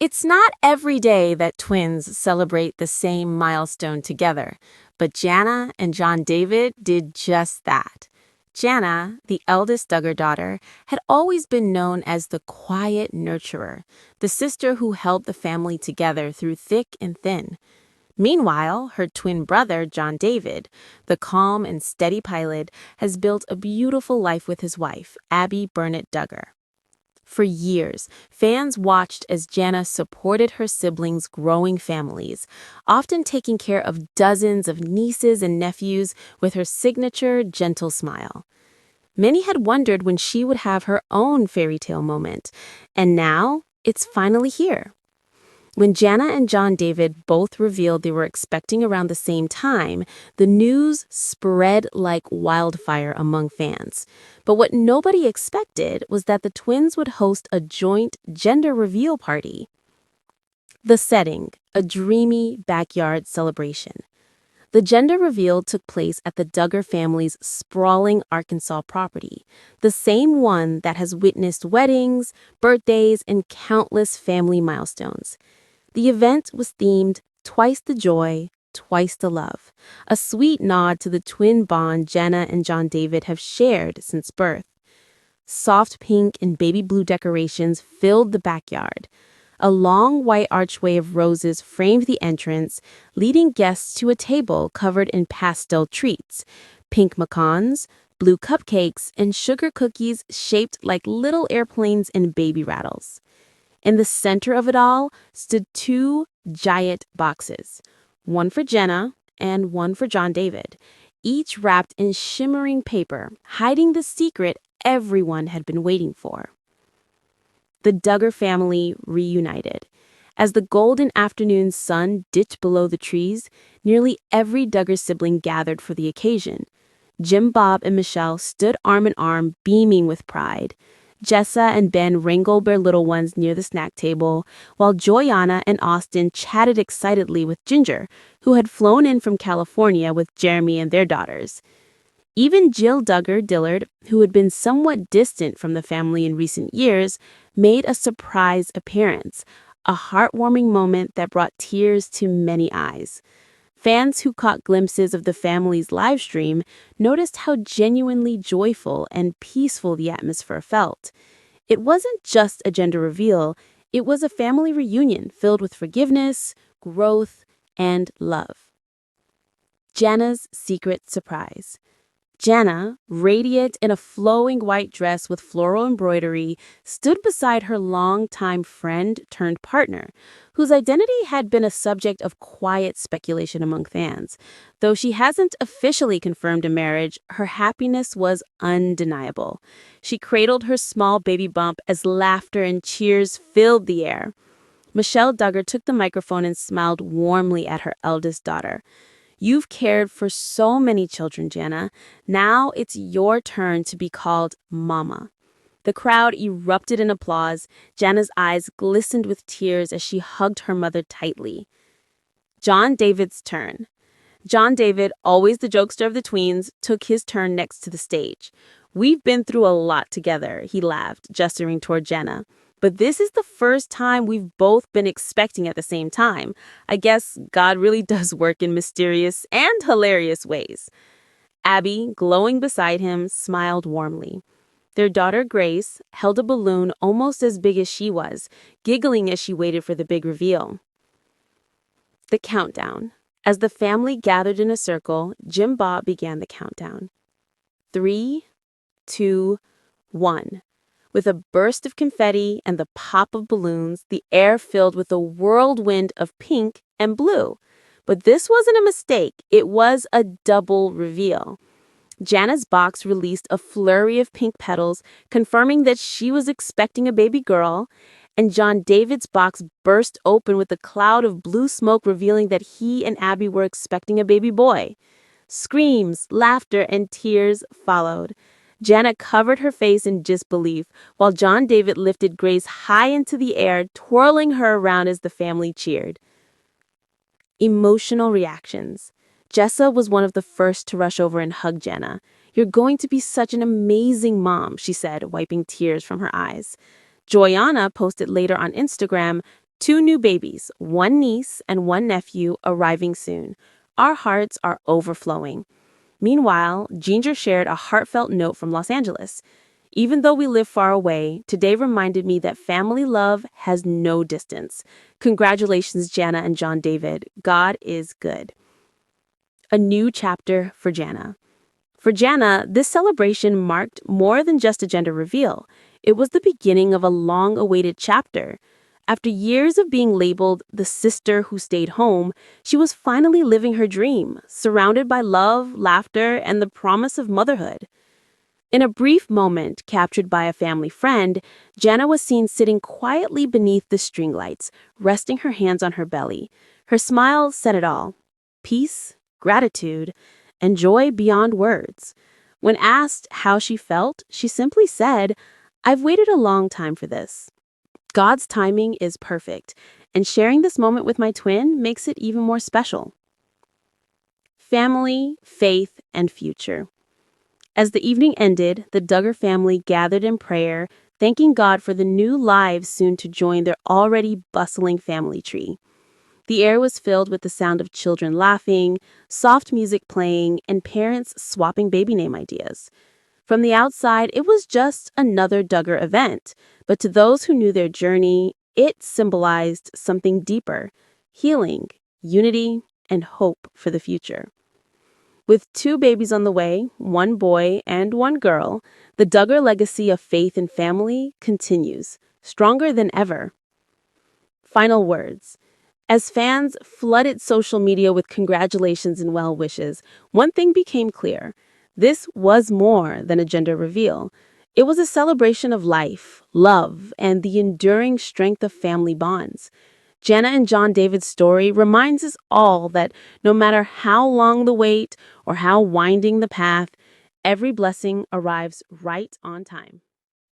It's not every day that twins celebrate the same milestone together, but Jana and John David did just that. Jana, the eldest Duggar daughter, had always been known as the quiet nurturer, the sister who held the family together through thick and thin. Meanwhile, her twin brother, John David, the calm and steady pilot, has built a beautiful life with his wife, Abby Burnett Duggar. For years, fans watched as Jana supported her siblings' growing families, often taking care of dozens of nieces and nephews with her signature gentle smile. Many had wondered when she would have her own fairy tale moment, and now it's finally here. When Jana and John David both revealed they were expecting around the same time, the news spread like wildfire among fans. But what nobody expected was that the twins would host a joint gender reveal party. The setting, a dreamy backyard celebration. The gender reveal took place at the Duggar family's sprawling Arkansas property, the same one that has witnessed weddings, birthdays, and countless family milestones. The event was themed Twice the Joy, Twice the Love, a sweet nod to the twin bond Jana and John David have shared since birth. Soft pink and baby blue decorations filled the backyard. A long white archway of roses framed the entrance, leading guests to a table covered in pastel treats, pink macans, blue cupcakes, and sugar cookies shaped like little airplanes and baby rattles. In the center of it all stood two giant boxes, one for Jenna and one for John David, each wrapped in shimmering paper, hiding the secret everyone had been waiting for. The Duggar family reunited. As the golden afternoon sun dipped below the trees, nearly every Duggar sibling gathered for the occasion. Jim, Bob, and Michelle stood arm in arm, beaming with pride. Jessa and Ben wrangled their little ones near the snack table, while Joanna and Austin chatted excitedly with Ginger, who had flown in from California with Jeremy and their daughters. Even Jill Duggar Dillard, who had been somewhat distant from the family in recent years, made a surprise appearance, a heartwarming moment that brought tears to many eyes. Fans who caught glimpses of the family's live stream noticed how genuinely joyful and peaceful the atmosphere felt. It wasn't just a gender reveal, it was a family reunion filled with forgiveness, growth, and love. Jana's secret surprise. Jana, radiant in a flowing white dress with floral embroidery, stood beside her longtime friend turned partner, whose identity had been a subject of quiet speculation among fans. Though she hasn't officially confirmed a marriage, her happiness was undeniable. She cradled her small baby bump as laughter and cheers filled the air. Michelle Duggar took the microphone and smiled warmly at her eldest daughter. You've cared for so many children, Jana. Now it's your turn to be called Mama. The crowd erupted in applause. Jana's eyes glistened with tears as she hugged her mother tightly. John David's turn. John David, always the jokester of the tweens, took his turn next to the stage. We've been through a lot together, he laughed, gesturing toward Jana. But this is the first time we've both been expecting at the same time. I guess God really does work in mysterious and hilarious ways. Abby, glowing beside him, smiled warmly. Their daughter Grace held a balloon almost as big as she was, giggling as she waited for the big reveal. The countdown. As the family gathered in a circle, Jim Bob began the countdown. 3, 2, 1. With a burst of confetti and the pop of balloons, the air filled with a whirlwind of pink and blue. But this wasn't a mistake. It was a double reveal. Jana's box released a flurry of pink petals, confirming that she was expecting a baby girl, and John David's box burst open with a cloud of blue smoke revealing that he and Abby were expecting a baby boy. Screams, laughter, and tears followed. Jana covered her face in disbelief, while John David lifted Grace high into the air, twirling her around as the family cheered. Emotional reactions. Jessa was one of the first to rush over and hug Jana. You're going to be such an amazing mom, she said, wiping tears from her eyes. Joanna posted later on Instagram, 2 new babies, one niece and one nephew, arriving soon. Our hearts are overflowing. Meanwhile, Ginger shared a heartfelt note from Los Angeles. Even though we live far away, today reminded me that family love has no distance. Congratulations, Jana and John David. God is good. A new chapter for Jana. For Jana, this celebration marked more than just a gender reveal. It was the beginning of a long-awaited chapter. After years of being labeled the sister who stayed home, she was finally living her dream, surrounded by love, laughter, and the promise of motherhood. In a brief moment captured by a family friend, Jana was seen sitting quietly beneath the string lights, resting her hands on her belly. Her smile said it all: peace, gratitude, and joy beyond words. When asked how she felt, she simply said, "I've waited a long time for this. God's timing is perfect, and sharing this moment with my twin makes it even more special." Family, faith, and future. As the evening ended, the Duggar family gathered in prayer, thanking God for the new lives soon to join their already bustling family tree. The air was filled with the sound of children laughing, soft music playing, and parents swapping baby name ideas. From the outside, it was just another Duggar event, but to those who knew their journey, it symbolized something deeper: healing, unity, and hope for the future. With 2 babies on the way, one boy and one girl, the Duggar legacy of faith and family continues, stronger than ever. Final words. As fans flooded social media with congratulations and well wishes, one thing became clear: this was more than a gender reveal. It was a celebration of life, love, and the enduring strength of family bonds. Jana and John David's story reminds us all that no matter how long the wait or how winding the path, every blessing arrives right on time.